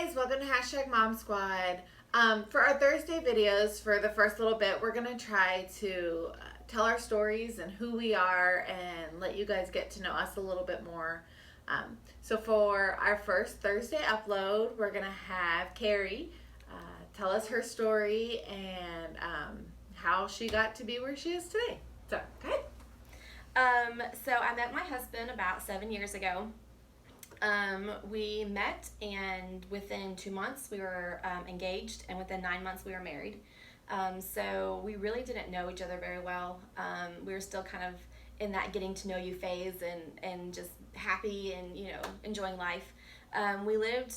guys, welcome to Hashtag Mom Squad. For our Thursday videos, for the first little bit, we're going to try to tell our stories and who we are and let you guys get to know us a little bit more. So for our first Thursday upload, we're going to have Kari tell us her story and how she got to be where she is today. So, go ahead. So I met my husband about 7 years ago. We met, and within 2 months we were engaged, and within 9 months we were married. So we really didn't know each other very well. We were still kind of in that getting to know you phase, and just happy and enjoying life. We lived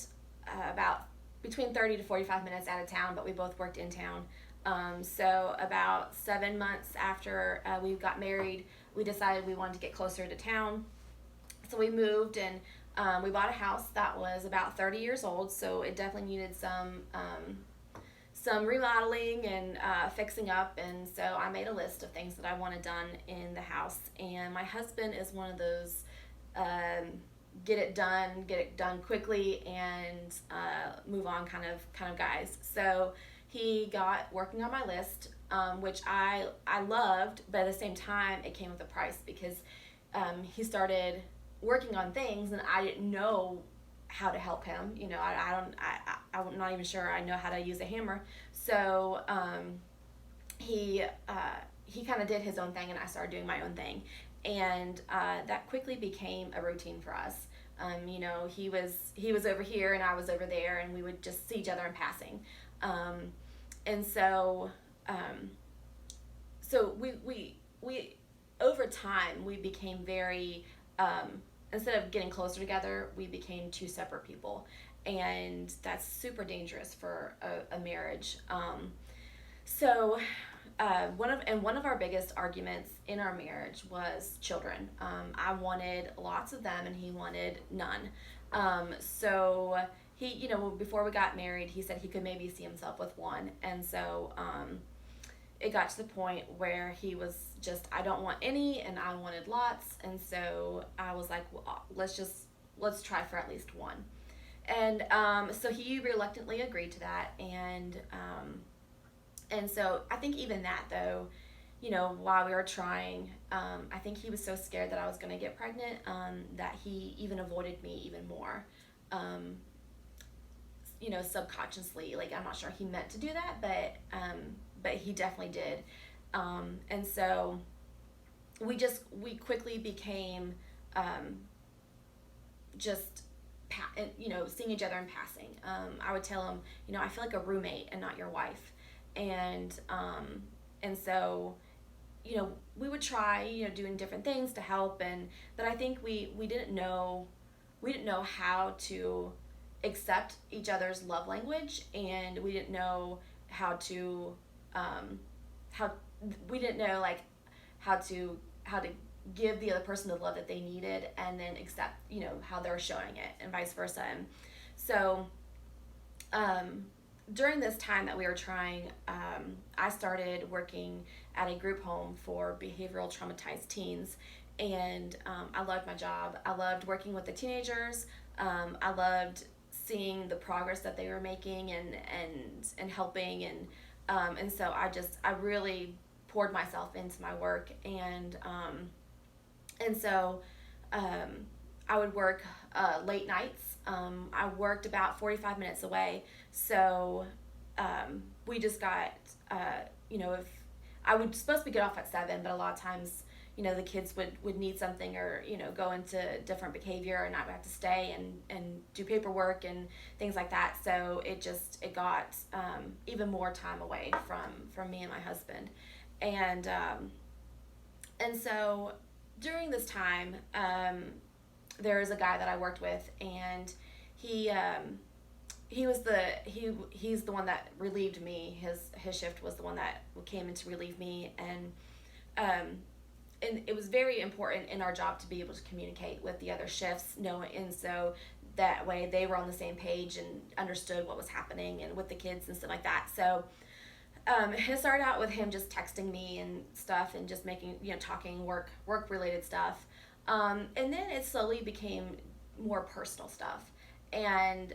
about between 30 to 45 minutes out of town, but we both worked in town. So about 7 months after we got married, we decided we wanted to get closer to town. So we moved, and we bought a house that was about 30 years old, so it definitely needed some remodeling and fixing up. And so I made a list of things that I wanted done in the house. And my husband is one of those get it done quickly, and move on kind of guys. So he got working on my list, which I loved, but at the same time it came with a price, because he started working on things and I didn't know how to help him. I'm not even sure I know how to use a hammer. So he kind of did his own thing, and I started doing my own thing, and that quickly became a routine for us. He was over here and I was over there, and we would just see each other in passing. And so we over time we became very instead of getting closer together, we became two separate people, and that's super dangerous for a marriage. So one of our biggest arguments in our marriage was children. I wanted lots of them, and he wanted none. So he, before we got married, he said he could maybe see himself with one, and so it got to the point where he was just, I don't want any, and I wanted lots. And so I was like, well, let's try for at least one. And so he reluctantly agreed to that. And so I think even that, though, while we were trying, I think he was so scared that I was going to get pregnant, that he even avoided me even more. Subconsciously, like, I'm not sure he meant to do that, but he definitely did. And so we quickly became seeing each other in passing. I would tell him, I feel like a roommate and not your wife. And so we would try doing different things to help, but I think we didn't know how to accept each other's love language, and we didn't know how to we didn't know like how to give the other person the love that they needed, and then accept how they're showing it, and vice versa. And so during this time that we were trying, I started working at a group home for behavioral traumatized teens, and I loved my job. I loved working with the teenagers. I loved seeing the progress that they were making, and helping, and so I really poured myself into my work, and so I would work late nights. I worked about 45 minutes away, so we just got if I would supposed to get off at 7, but a lot of times the kids would need something, or go into different behavior, and I would have to stay and do paperwork and things like that. So it got even more time away from me and my husband. And so during this time, there was a guy that I worked with, and he's the one that relieved me. His shift was the one that came in to relieve me, and it was very important in our job to be able to communicate with the other shifts, and so that way they were on the same page and understood what was happening, and with the kids and stuff like that. So it started out with him just texting me and stuff, and just making talking work related stuff, and then it slowly became more personal stuff. And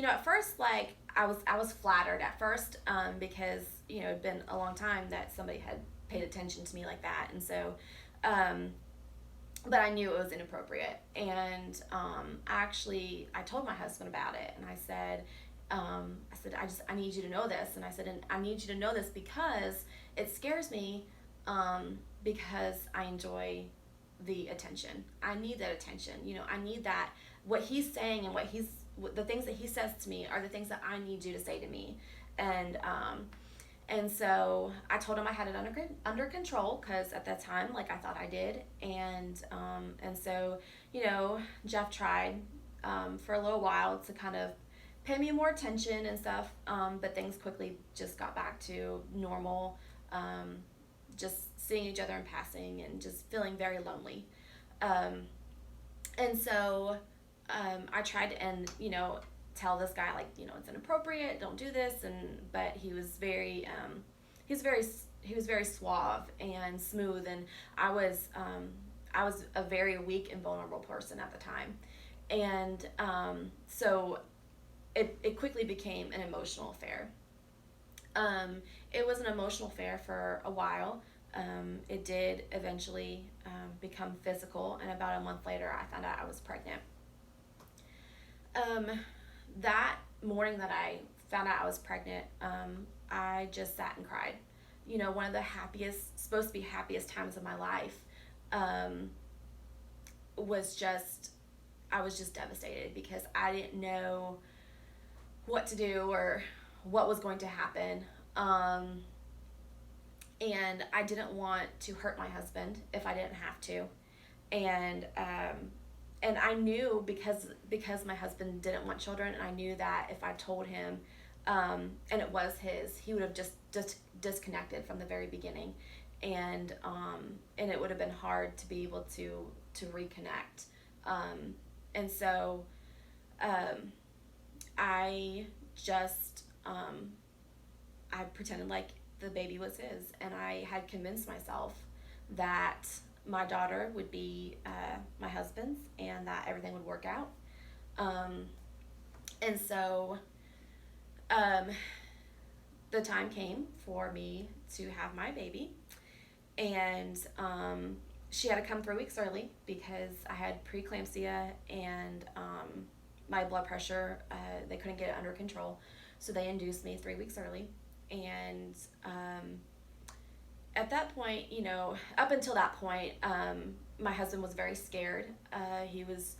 at first, like I was flattered at first, because it'd been a long time that somebody had paid attention to me like that, and so, um, but I knew it was inappropriate, and I told my husband about it, and I need you to know this, and I said, and I need you to know this because it scares me, because I enjoy the attention. I need that attention. I need that. What he's saying and the things that he says to me are the things that I need you to say to me, and so I told him I had it under control, because at that time, like, I thought I did, and so Jeff tried, for a little while, to kind of pay me more attention and stuff, but things quickly just got back to normal, just seeing each other in passing and just feeling very lonely, and so I tried to tell this guy, like, it's inappropriate, don't do this, but he was very suave and smooth, and I was a very weak and vulnerable person at the time, and so it quickly became an emotional affair. It was an emotional affair for a while. It did eventually become physical, and about a month later I found out I was pregnant. That morning that I found out I was pregnant, I just sat and cried. One of the supposed to be happiest times of my life, I was just devastated, because I didn't know what to do or what was going to happen. And I didn't want to hurt my husband if I didn't have to. And I knew, because my husband didn't want children, and I knew that if I told him, and it was his, he would have just disconnected from the very beginning, and it would have been hard to be able to reconnect, and so I just I pretended like the baby was his, and I had convinced myself that my daughter would be my husband's, and that everything would work out. And so the time came for me to have my baby, and she had to come 3 weeks early, because I had preeclampsia, and my blood pressure, they couldn't get it under control, so they induced me 3 weeks early. And at that point, up until that point, my husband was very scared. He was,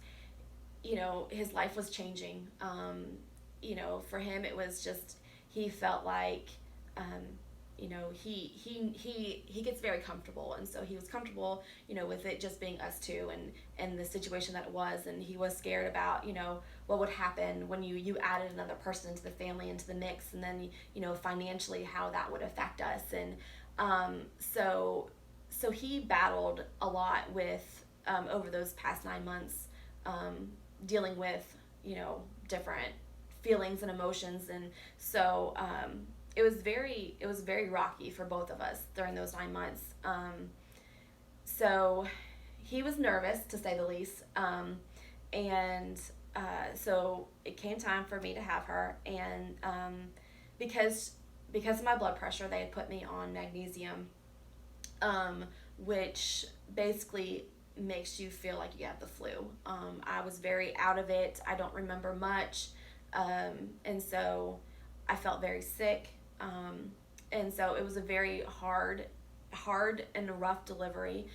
his life was changing. For him, it was just, he felt like, he gets very comfortable, and so he was comfortable, with it just being us two, and the situation that it was, and he was scared about, what would happen when you added another person into the family, into the mix, and then, financially how that would affect us, and so he battled a lot with, over those past 9 months, dealing with, different feelings and emotions, and so it was very rocky for both of us during those 9 months. So he was nervous, to say the least, and so it came time for me to have her, and because of my blood pressure, they had put me on magnesium, which basically makes you feel like you have the flu. I was very out of it. I don't remember much, and so I felt very sick, and so it was a very hard and rough delivery.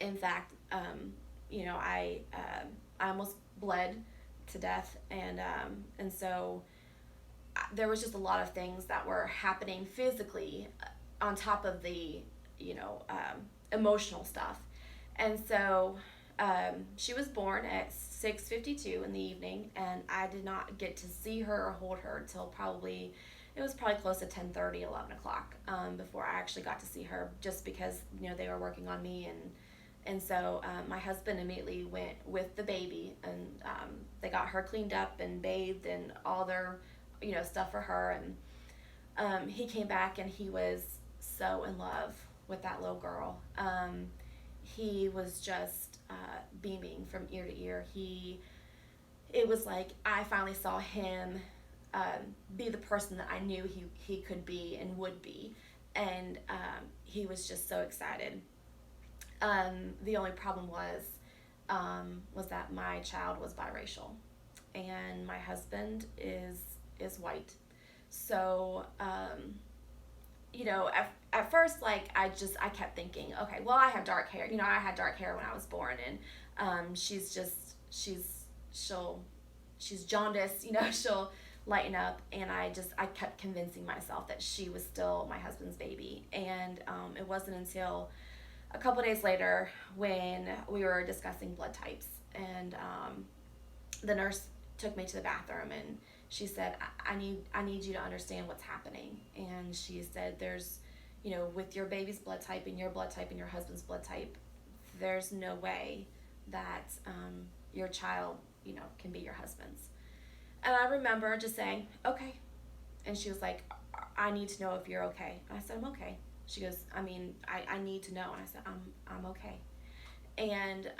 In fact, I almost bled to death, and so there was just a lot of things that were happening physically, on top of the emotional stuff, and so she was born at 6:52 in the evening, and I did not get to see her or hold her till probably close to 10:30, 11 o'clock, before I actually got to see her, just because they were working on me, and so my husband immediately went with the baby, and they got her cleaned up and bathed and all their stuff for her, and he came back, and he was so in love with that little girl. He was just beaming from ear to ear. He it was like I finally saw him be the person that I knew he could be and would be. And he was just so excited. The only problem was that my child was biracial, and my husband is white. So at first, like I kept thinking, okay, well, I have dark hair. I had dark hair when I was born, and she'll she's jaundiced. She'll lighten up, and I kept convincing myself that she was still my husband's baby, and it wasn't until a couple days later when we were discussing blood types, and the nurse took me to the bathroom, and she said, I need you to understand what's happening. And she said, there's, with your baby's blood type and your blood type and your husband's blood type, there's no way that your child, can be your husband's. And I remember just saying, okay. And she was like, I need to know if you're okay. And I said, I'm okay. She goes, I need to know. And I said, I'm okay. And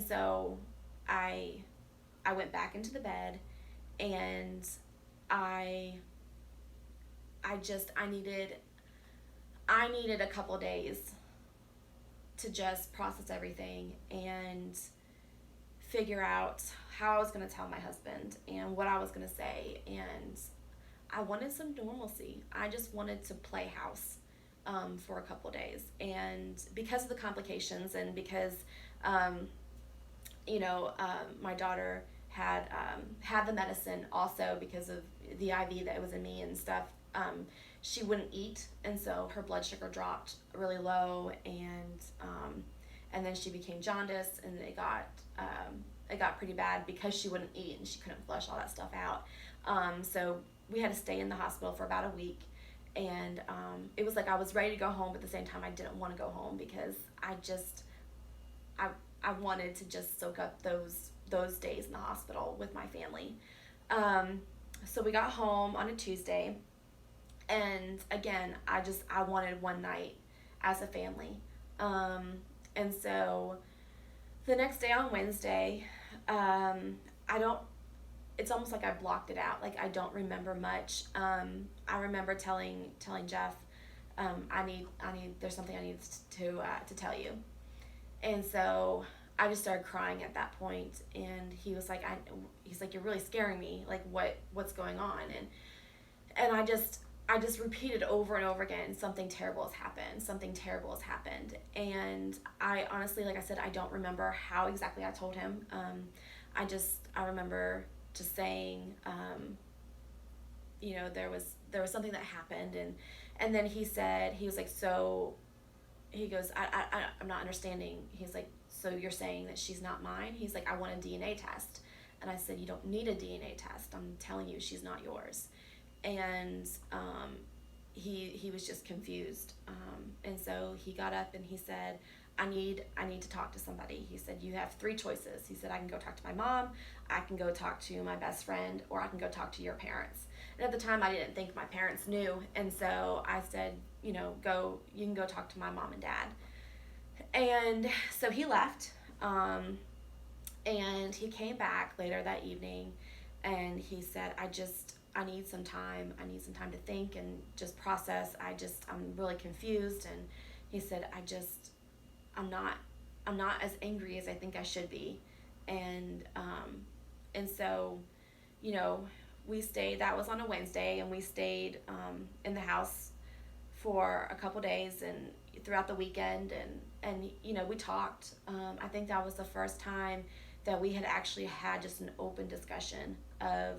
so I went back into the bed, and I needed a couple days to just process everything and figure out how I was going to tell my husband and what I was going to say. And I wanted some normalcy. I just wanted to play house for a couple days. And because of the complications, and because my daughter had the medicine also because of the IV that was in me and stuff, she wouldn't eat, and so her blood sugar dropped really low, and then she became jaundiced, and it got pretty bad because she wouldn't eat and she couldn't flush all that stuff out. So we had to stay in the hospital for about a week, and it was like I was ready to go home, but at the same time I didn't want to go home because I wanted to just soak up those days in the hospital with my family. So we got home on a Tuesday, and again, I wanted one night as a family. And so the next day on Wednesday, it's almost like I blocked it out. Like I don't remember much. I remember telling Jeff, there's something I need to tell you. And so I just started crying at that point, and he was like, he's like, you're really scaring me. Like what's going on? And I just repeated over and over again, something terrible has happened. Something terrible has happened. And I honestly, like I said, I don't remember how exactly I told him. I remember just saying, there was something that happened, and then he was like, so he goes, I'm not understanding. He's like, so you're saying that she's not mine? He's like, I want a DNA test. And I said, you don't need a DNA test. I'm telling you, she's not yours. And he was just confused. And so he got up and he said, I need to talk to somebody. He said, you have three choices. He said, I can go talk to my mom, I can go talk to my best friend, or I can go talk to your parents. And at the time I didn't think my parents knew. And so I said, you can go talk to my mom and dad. And so he left, and he came back later that evening, and he said, I need some time. I need some time to think and just process. I'm really confused. And he said, I'm not as angry as I think I should be. And so, we stayed, that was on a Wednesday, and we stayed, in the house for a couple days and throughout the weekend, and we talked. I think that was the first time that we had actually had just an open discussion of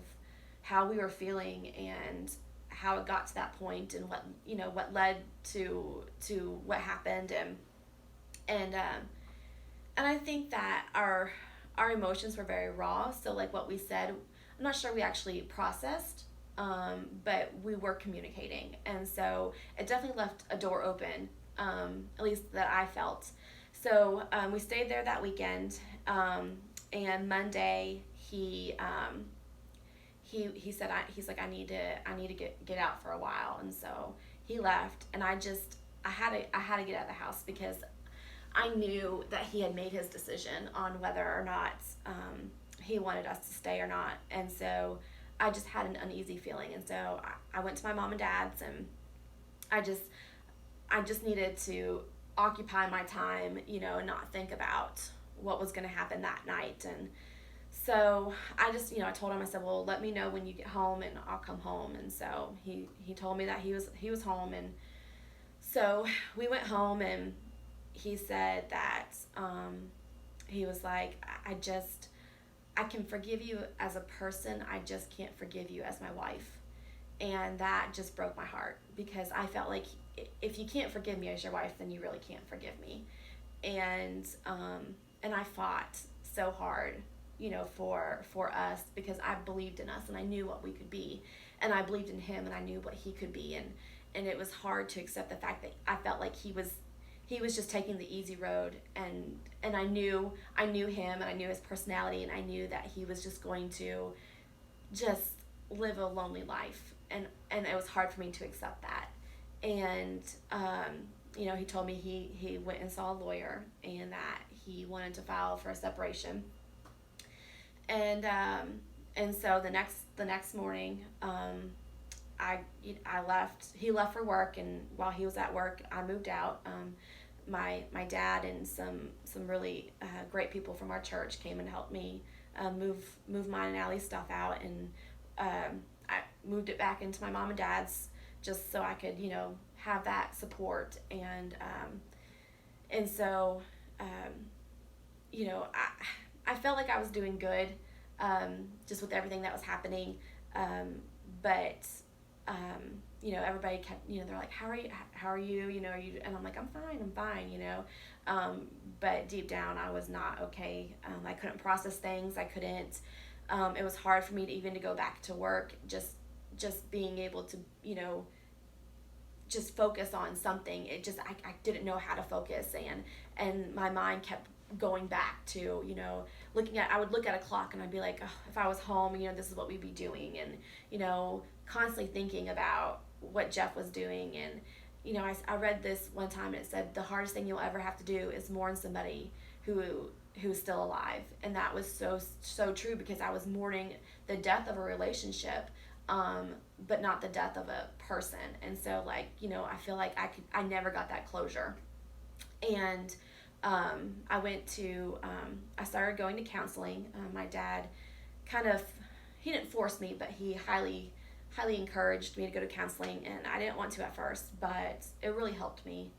how we were feeling and how it got to that point, and what led to what happened, and I think that our emotions were very raw. So like what we said, I'm not sure we actually processed, but we were communicating, and so it definitely left a door open, at least that I felt. So we stayed there that weekend, and Monday he said, he's like, I need to get out for a while. And so he left, and I had to get out of the house because I knew that he had made his decision on whether or not he wanted us to stay or not. And so I just had an uneasy feeling. And so I went to my mom and dad's, and I just needed to occupy my time, and not think about what was going to happen that night. And so I just, I told him, I said, well, let me know when you get home and I'll come home. And so he told me that he was home. And so we went home, and he said that, he was like, I can forgive you as a person. I just can't forgive you as my wife. And that just broke my heart, because I felt like if you can't forgive me as your wife, then you really can't forgive me. And I fought so hard, for us, because I believed in us and I knew what we could be, and I believed in him and I knew what he could be. And it was hard to accept the fact that I felt like he was just taking the easy road, and I knew him, and I knew his personality, and I knew that he was just going to just live a lonely life, and it was hard for me to accept that. And he told me he went and saw a lawyer, and that he wanted to file for a separation. And so the next morning, I left. He left for work, and while he was at work, I moved out. My dad and some really great people from our church came and helped me move mine and Allie's stuff out, and I moved it back into my mom and dad's, just so I could have that support. And so I felt like I was doing good, just with everything that was happening, but everybody kept, they're like, how are you, are you, and I'm like, I'm fine, but deep down I was not okay. I couldn't process things. I couldn't, it was hard for me to even to go back to work, just being able to, just focus on something. I didn't know how to focus, and my mind kept going back to, I would look at a clock and I'd be like, oh, if I was home, this is what we'd be doing. And, constantly thinking about what Jeff was doing. And, I read this one time, and it said, the hardest thing you'll ever have to do is mourn somebody who's still alive. And that was so true, because I was mourning the death of a relationship, but not the death of a person. And so, I feel like I never got that closure. And I started going to counseling. My dad he didn't force me, but he highly encouraged me to go to counseling, and I didn't want to at first, but it really helped me.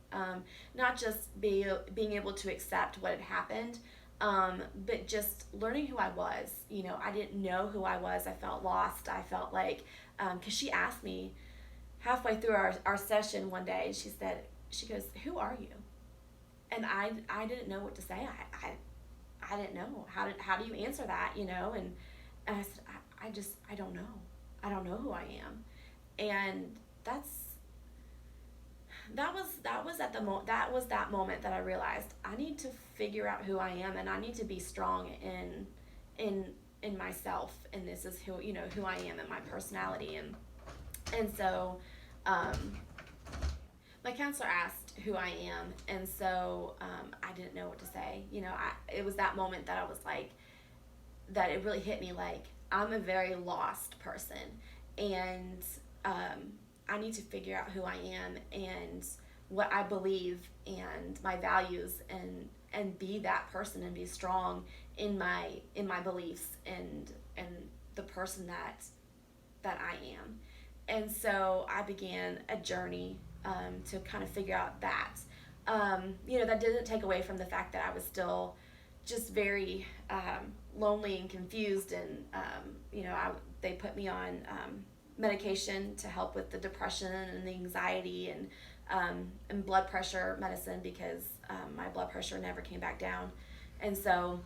Not just being able to accept what had happened, but just learning who I was. I didn't know who I was. I felt lost. I felt like, because she asked me halfway through our session one day, she goes, who are you? And I didn't know what to say. I didn't know. How do you answer that, And I said, I don't know. I don't know who I am. And that was that moment that I realized I need to figure out who I am, and I need to be strong in myself, and this is who I am and my personality. And so my counselor asked who I am, and so I didn't know what to say. It was that moment that I was like, that it really hit me, like, I'm a very lost person, and I need to figure out who I am and what I believe and my values, and be that person, and be strong in my beliefs and the person that I am. And so I began a journey to kind of figure out that. That didn't take away from the fact that I was still just very lonely and confused, and they put me on medication to help with the depression and the anxiety, and blood pressure medicine, because my blood pressure never came back down. And so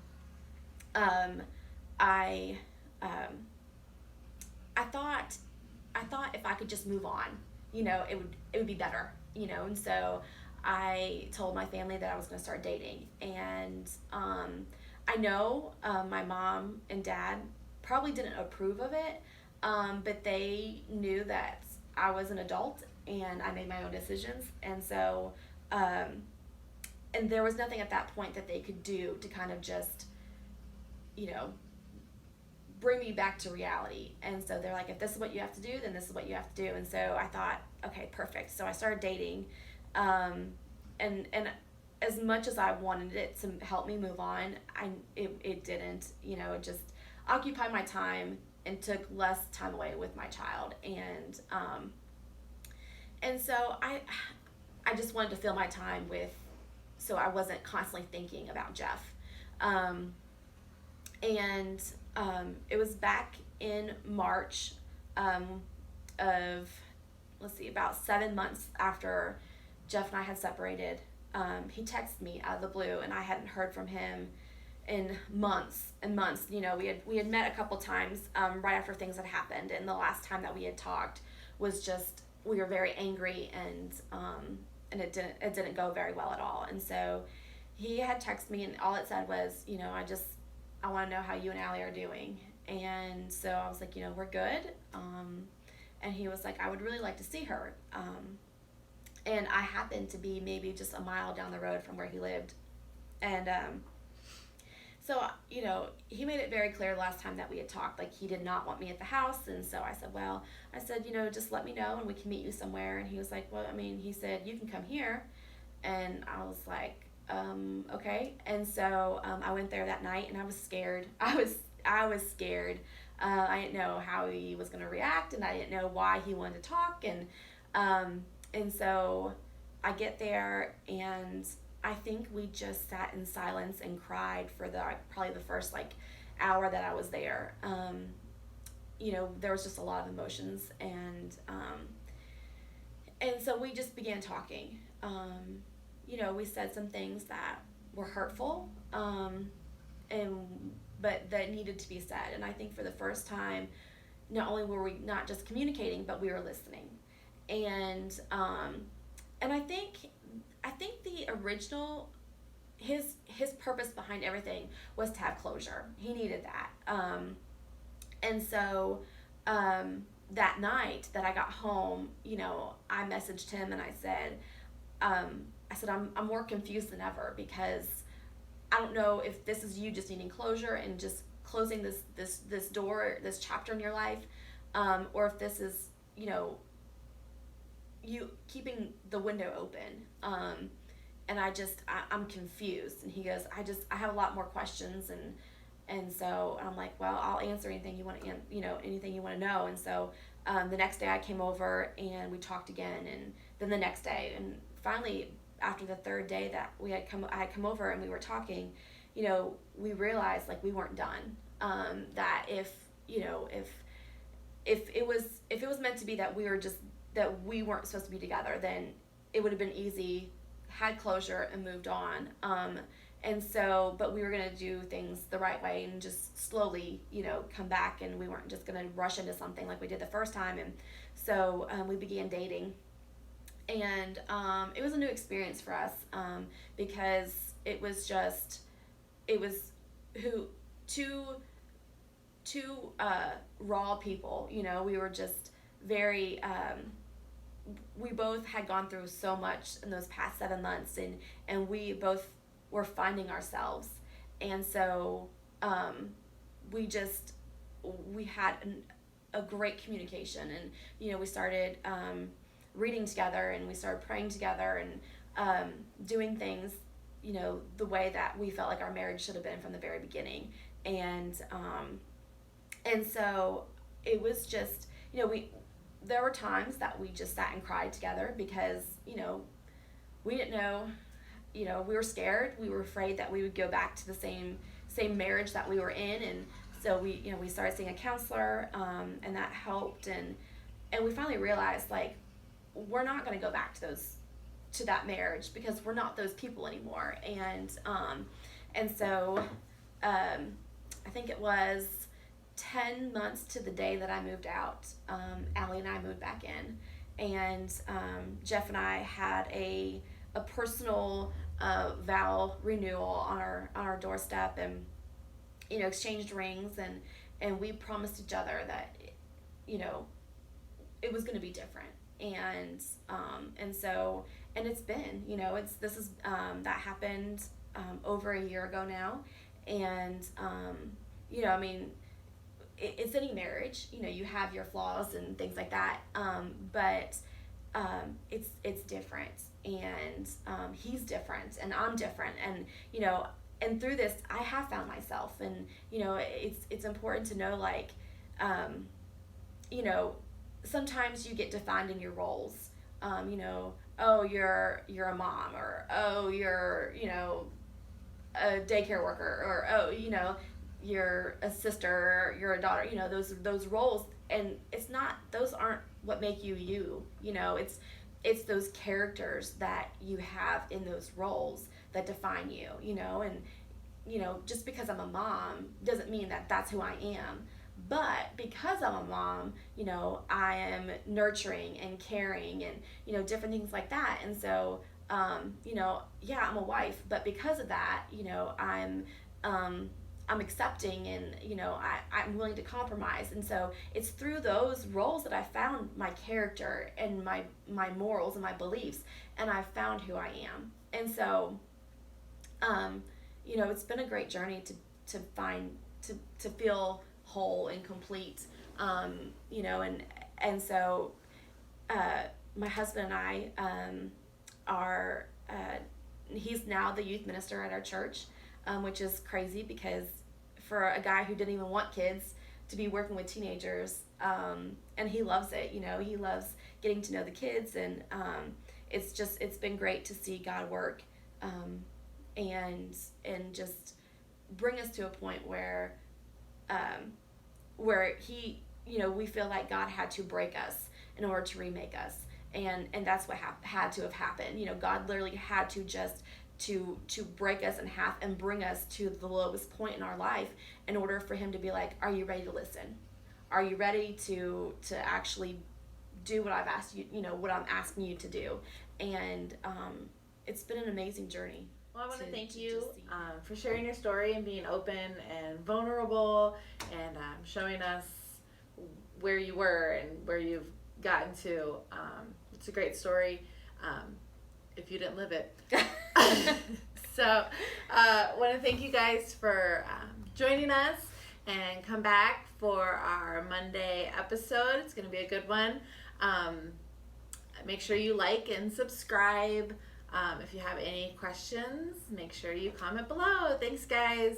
I thought if I could just move on, it would be better, and so I told my family that I was going to start dating. And I know my mom and dad probably didn't approve of it, but they knew that I was an adult and I made my own decisions. And so, and there was nothing at that point that they could do to kind of just, bring me back to reality. And so they're like, if this is what you have to do, then this is what you have to do. And so I thought, okay, perfect. So I started dating, and as much as I wanted it to help me move on, it didn't. It just occupied my time and took less time away with my child. And so I just wanted to fill my time with, so I wasn't constantly thinking about Jeff. And it was back in March of, let's see, about 7 months after Jeff and I had separated. He texted me out of the blue, and I hadn't heard from him in months and months. We had met a couple times right after things had happened, and the last time that we had talked was just, we were very angry, and it didn't go very well at all. And so he had texted me, and all it said was, I want to know how you and Allie are doing. And so I was like, we're good. And he was like, I would really like to see her. And I happened to be maybe just a mile down the road from where he lived. And so, he made it very clear last time that we had talked, like, he did not want me at the house. And so I said, just let me know and we can meet you somewhere. And he was like, well, he said, you can come here. And I was like, okay. And so I went there that night, and I was scared. I was scared. I didn't know how he was going to react, and I didn't know why he wanted to talk. And so I get there, and I think we just sat in silence and cried for probably the first hour that I was there. There was just a lot of emotions, and so we just began talking. We said some things that were hurtful, but that needed to be said. And I think for the first time, not only were we not just communicating, but we were listening. And I think the original, his purpose behind everything was to have closure. He needed that. And so that night that I got home, I messaged him and I said, I'm more confused than ever, because I don't know if this is you just needing closure and just closing this door, this chapter in your life, or if this is, you keeping the window open. And I'm confused. And he goes, I have a lot more questions. And so I'm like, well, I'll answer anything you want to, anything you want to know. And so the next day I came over and we talked again, and then the next day, and finally, after the third day that I had come over and we were talking, we realized we weren't done. That if it was meant to be that that we weren't supposed to be together, then it would have been easy, had closure and moved on. And so, but we were going to do things the right way and just slowly, come back, and we weren't just going to rush into something like we did the first time. And so we began dating. And it was a new experience for us, because it was two raw people. We were just very, we both had gone through so much in those past 7 months, and we both were finding ourselves. And so we had a great communication, and we started reading together, and we started praying together, and doing things the way that we felt like our marriage should have been from the very beginning. And so it was just, there were times that we just sat and cried together, because we didn't know, we were scared, we were afraid that we would go back to the same marriage that we were in. And so we started seeing a counselor, and that helped, and we finally realized we're not going to go back to that marriage, because we're not those people anymore. And so I think it was 10 months to the day that I moved out, Allie and I moved back in, and Jeff and I had a personal vow renewal on our doorstep, and exchanged rings, and we promised each other that it was going to be different. And so it's been, that happened over a year ago now. And it's any marriage. You know, you have your flaws and things like that. But it's different, and he's different, and I'm different, and and through this, I have found myself, and it's important to know, like, you know, sometimes you get defined in your roles. Oh, you're a mom, or oh, you're a daycare worker, or oh, you're a sister, or you're a daughter. Those roles, and those aren't what make you you. It's those characters that you have in those roles that define you. And just because I'm a mom doesn't mean that that's who I am. But because I'm a mom, I am nurturing and caring, and different things like that. And so yeah, I'm a wife, but because of that, I'm accepting, and I'm willing to compromise. And so it's through those roles that I found my character and my morals and my beliefs, and I found who I am. And so it's been a great journey to find, to feel whole and complete. And so my husband and I are he's now the youth minister at our church, which is crazy, because for a guy who didn't even want kids to be working with teenagers, and he loves it. He loves getting to know the kids, and it's been great to see God work, and just bring us to a point where he, we feel like God had to break us in order to remake us. And that's what had to have happened. God literally had to just to break us in half and bring us to the lowest point in our life in order for him to be like, are you ready to listen? Are you ready to actually do what I've asked you, what I'm asking you to do? And it's been an amazing journey. Well, I want to thank you for sharing your story and being open and vulnerable, and showing us where you were and where you've gotten to. It's a great story, if you didn't live it. So I want to thank you guys for joining us, and come back for our Monday episode. It's going to be a good one. Make sure you like and subscribe. If you have any questions, make sure you comment below. Thanks, guys.